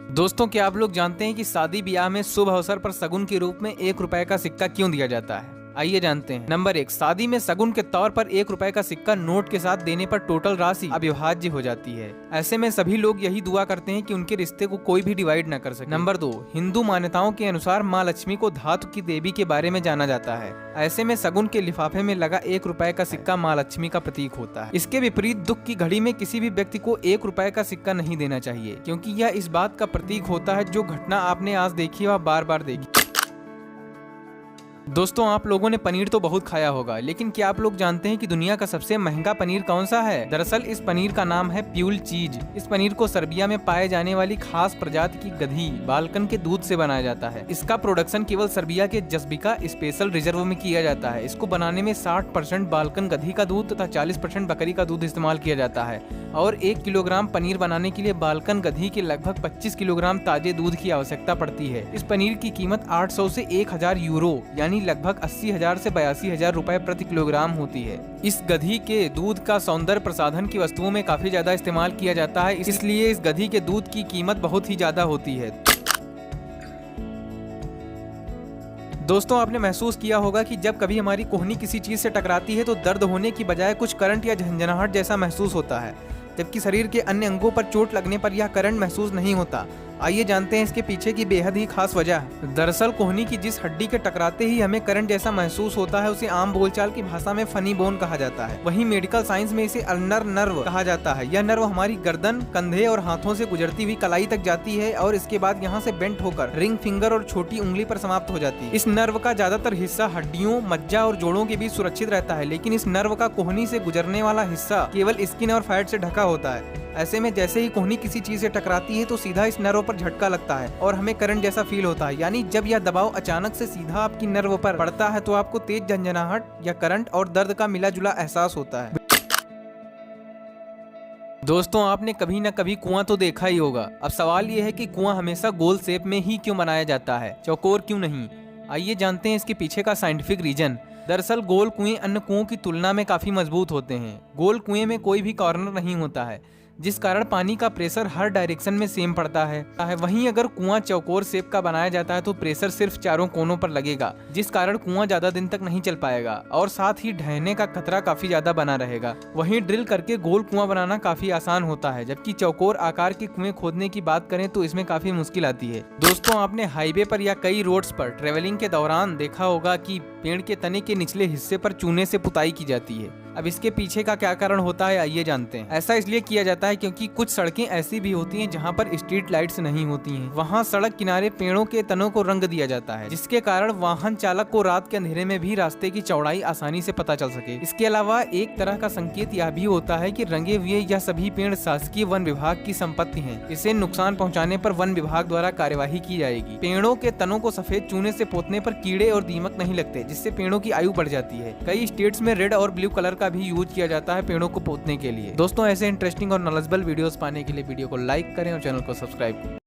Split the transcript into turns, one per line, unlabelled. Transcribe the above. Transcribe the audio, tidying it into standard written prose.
दोस्तों, क्या आप लोग जानते हैं कि शादी ब्याह में शुभ अवसर पर शगुन के रूप में 1 रुपए का सिक्का क्यों दिया जाता है? आइए जानते हैं। नंबर 1, शादी में शगुन के तौर पर 1 रुपए का सिक्का नोट के साथ देने पर टोटल राशि अविभाज्य हो जाती है। ऐसे में सभी लोग यही दुआ करते हैं कि उनके रिश्ते को कोई भी डिवाइड न कर सके। नंबर 2, हिंदू मान्यताओं के अनुसार माँ लक्ष्मी को धातु की देवी के बारे में जाना जाता है। ऐसे में शगुन के लिफाफे में लगा 1 रुपए का सिक्का माँ लक्ष्मी का प्रतीक होता है। इसके विपरीत दुख की घड़ी में किसी भी व्यक्ति को 1 रुपए का सिक्का नहीं देना चाहिए, क्योंकि यह इस बात का प्रतीक होता है जो घटना आपने आज देखी वह बार बार देखी। दोस्तों, आप लोगों ने पनीर तो बहुत खाया होगा, लेकिन क्या आप लोग जानते हैं कि दुनिया का सबसे महंगा पनीर कौन सा है? दरअसल इस पनीर का नाम है प्यूल चीज। इस पनीर को सर्बिया में पाए जाने वाली खास प्रजाति की गधी बाल्कन के दूध से बनाया जाता है। इसका प्रोडक्शन केवल सर्बिया के जस्बिका स्पेशल रिजर्व में किया जाता है। इसको बनाने में 60% बाल्कन गधी का दूध तथा 40% बकरी का दूध इस्तेमाल किया जाता है और 1 किलोग्राम पनीर बनाने के लिए बाल्कन गधी के लगभग 25 किलोग्राम ताजे दूध की आवश्यकता पड़ती है। इस पनीर की कीमत 800 से 1000 यूरो यानी लगभग 80,000 से 82,000 रुपए प्रति किलोग्राम होती है। इस गधी के दूध का सौंदर्य प्रसाधन की वस्तुओं में काफी ज्यादा इस्तेमाल किया जाता है, इसलिए इस गधी के दूध की कीमत बहुत ही ज्यादा होती है। दोस्तों, आपने महसूस किया होगा कि जब कभी हमारी कोहनी किसी चीज से टकराती है तो दर्द होने की बजाय कुछ करंट या झंझनाहट जैसा महसूस होता है, जबकि शरीर के अन्य अंगों पर चोट लगने पर यह करंट महसूस नहीं होता। आइए जानते हैं इसके पीछे की बेहद ही खास वजह। दरअसल कोहनी की जिस हड्डी के टकराते ही हमें करंट जैसा महसूस होता है उसे आम बोलचाल की भाषा में फनी बोन कहा जाता है। वहीं मेडिकल साइंस में इसे अल्नर नर्व कहा जाता है। यह नर्व हमारी गर्दन, कंधे और हाथों से गुजरती हुई कलाई तक जाती है और इसके बाद यहाँ से बेंट होकर रिंग फिंगर और छोटी उंगली पर समाप्त हो जाती है। इस नर्व का ज्यादातर हिस्सा हड्डियों, मज्जा और जोड़ों के बीच सुरक्षित रहता है, लेकिन इस नर्व का कोहनी से गुजरने वाला हिस्सा केवल स्किन और फैट से ढका होता है। ऐसे में जैसे ही कोहनी किसी चीज से टकराती है तो सीधा इस नर्व पर झटका लगता है और हमें करंट जैसा फील होता है। यानी जब यह दबाव अचानक से सीधा आपकी नर्व पर पड़ता है तो आपको तेज झंझनाहट या करंट और दर्द का मिला जुला एहसास होता है। दोस्तों, आपने कभी न कभी कुआं तो देखा ही होगा। अब सवाल यह है कि कुआं हमेशा गोल शेप में ही क्यों बनाया जाता है, चौकोर क्यों नहीं? आइए जानते हैं इसके पीछे का साइंटिफिक रीजन। दरअसल गोल कुएं अन्य कुओं की तुलना में काफी मजबूत होते हैं। गोल कुएं में कोई भी कॉर्नर नहीं होता है, जिस कारण पानी का प्रेशर हर डायरेक्शन में सेम पड़ता है। वहीं अगर कुआं चौकोर शेप का बनाया जाता है तो प्रेशर सिर्फ चारों कोनों पर लगेगा, जिस कारण कुआं ज्यादा दिन तक नहीं चल पाएगा और साथ ही ढहने का खतरा काफी ज्यादा बना रहेगा। वहीं ड्रिल करके गोल कुआं बनाना काफी आसान होता है, जबकि चौकोर आकार के कुएं खोदने की बात करें तो इसमें काफी मुश्किल आती है। दोस्तों, आपने हाईवे पर या कई रोड्स पर ट्रेवलिंग के दौरान देखा होगा कि पेड़ के तने के निचले हिस्से पर चूने से पुताई की जाती है। अब इसके पीछे का क्या कारण होता है, आइए जानते हैं। ऐसा इसलिए किया जाता है क्योंकि कुछ सड़कें ऐसी भी होती हैं जहां पर स्ट्रीट लाइट्स नहीं होती हैं। वहां सड़क किनारे पेड़ों के तनों को रंग दिया जाता है, जिसके कारण वाहन चालक को रात के अंधेरे में भी रास्ते की चौड़ाई आसानी से पता चल सके। इसके अलावा एक तरह का संकेत यह भी होता है कि रंगे हुए यह सभी पेड़ शासकीय वन विभाग की संपत्ति हैं। इसे नुकसान पहुँचाने पर वन विभाग द्वारा कार्यवाही की जाएगी। पेड़ों के तनों को सफेद चूने से पोतने पर कीड़े और दीमक नहीं लगते, जिससे पेड़ों की आयु बढ़ जाती है। कई स्टेट्स में रेड और ब्लू कलर का भी यूज किया जाता है पेड़ों को पोतने के लिए। दोस्तों, ऐसे इंटरेस्टिंग और नॉलेजेबल वीडियोस पाने के लिए वीडियो को लाइक करें और चैनल को सब्सक्राइब करें।